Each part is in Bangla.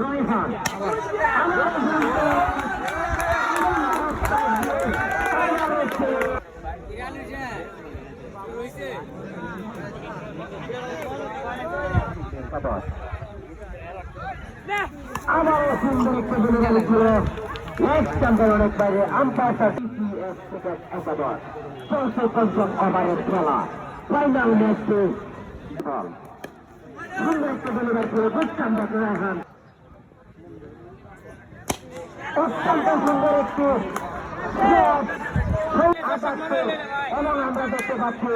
রায়হান আবারও সুন্দর একটা ডেলিভারি ছিল নেক্সট চ্যাম্পিয়নের বাইরে আম্পায়ার টিসিএস ক্রিকেট একাদশ ৬৫ ওভারের খেলা ফাইনাল ম্যাচে সুন্দর একটা ডেলিভারি ছিল গুড কামব্যাক রায়হান অত্যন্ত সুন্দর একটি এবং আমরা দেখতে পাচ্ছি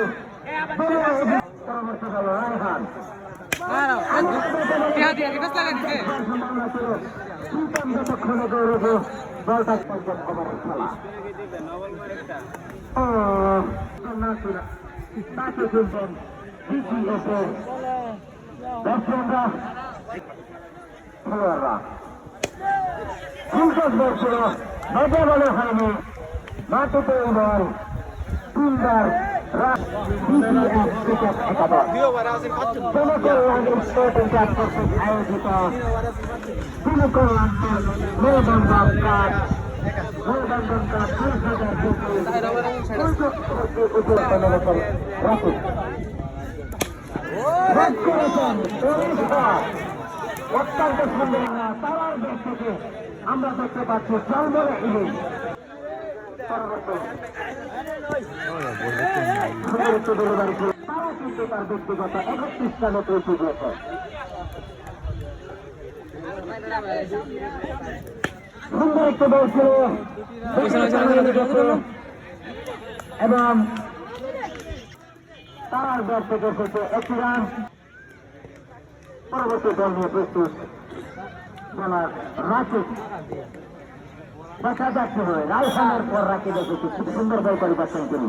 পরামর্শ হল রায়হান যতক্ষণে গৌরব বলটা ওভারের খেলা তাকে শুনবেন বিসিএস এর ব্যাটসম্যানরা খেলোয়াড়রা সুন্দর বলছিল মজা বলে হয়নি মাটিতে বল সুন্দর আয়োজিত মেলবন্ধন কাপ অত্যন্ত সুন্দর তারার দেশ থেকে আমরা দেখতে পাচ্ছি জলমলে ইলিশ তারা কিন্তু তার ব্যক্তিগত ৩১ রানে পৌঁছে গিয়েছে সুন্দর একটু বলছিল এবং তারার ব্যাট থেকে এসেছে ১ রান পরবর্তী দল নিয়ে প্রস্তুত বলার রাকিব দেখা যাচ্ছে নয় রায়হানের পর রাকিব এসেছে খুব সুন্দর বল করে পাচ্ছেন তিনি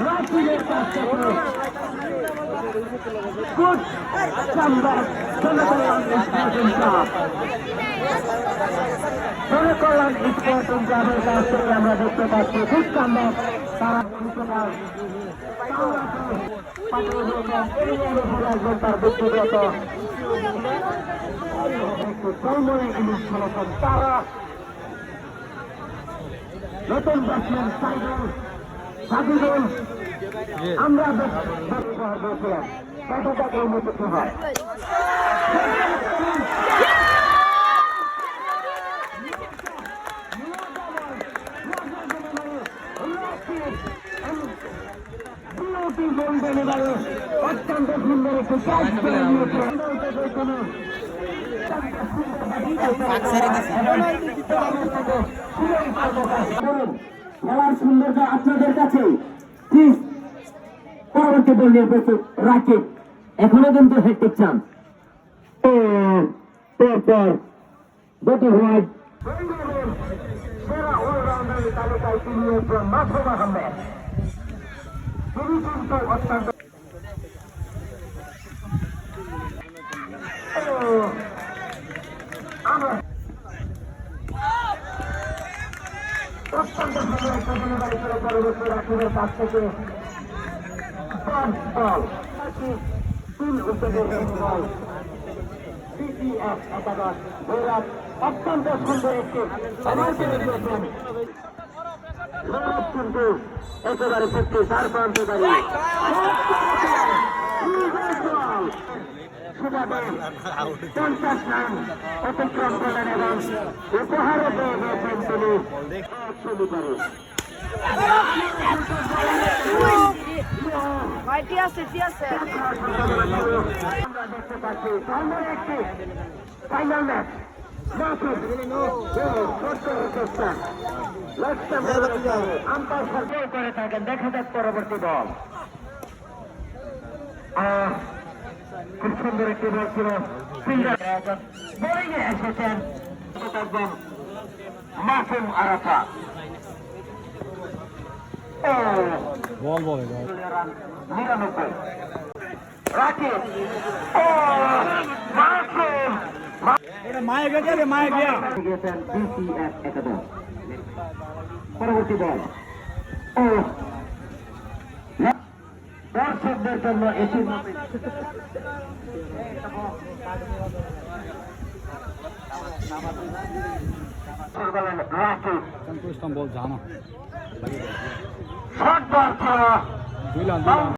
রাকিবের কাছ থেকে গুড কামব্যাক জনকল্যাণ স্পোর্টিং ক্লাবের কাছ থেকে আমরা দেখতে পাচ্ছি গুড কামব্যাক তারা তার ব্যক্তিগত ইনিংস খেলেছেন তারা নতুন ব্যাটসম্যান সাজিদুল আমরা ব্যবহার করেছিলাম কতটা উন্নত হয় অত্যন্ত সুন্দর একটি খেলার সৌন্দর্য আপনাদের কাছে পরবর্তী বল নিয়ে প্রস্তুত রাকিব এখনো কিন্তু হ্যাট্রিক চান্স পরপর দুটি হোয়াইট সেরা অলরাউন্ডারের তালিকায় তিনি একজন মাসুদ আহমেদ তিনি কিন্তু অত্যন্ত অত্যন্ত সুন্দর একটা ডেলিভারি করে পরবর্তী রাকিবের কাছ থেকে বল 3 উইকেটের বল সিসিএফ একাদশ ভৈরব অত্যন্ত সুন্দর একটি কিন্তু একেবারে 54 প্রান্তে দাঁড়িয়ে পঞ্চাশ রান অতিক্রম করেন এবং উপহারও পেয়ে গেছেন তিনি করে আমরা দেখতে পাচ্ছি একটি ফাইনাল ম্যাচ আম্পায়ার করে থাকেন দেখা যাক পরবর্তী দল খুব সুন্দর একটি বল ছিল বোলিংয়ে এসেছেন মাসুম আরাফা বল বলে 99 রাকিব গিয়েছেন BCF একাদশ। পরবর্তী বল ও দর্শকদের জন্য এটি বল জানা শট বল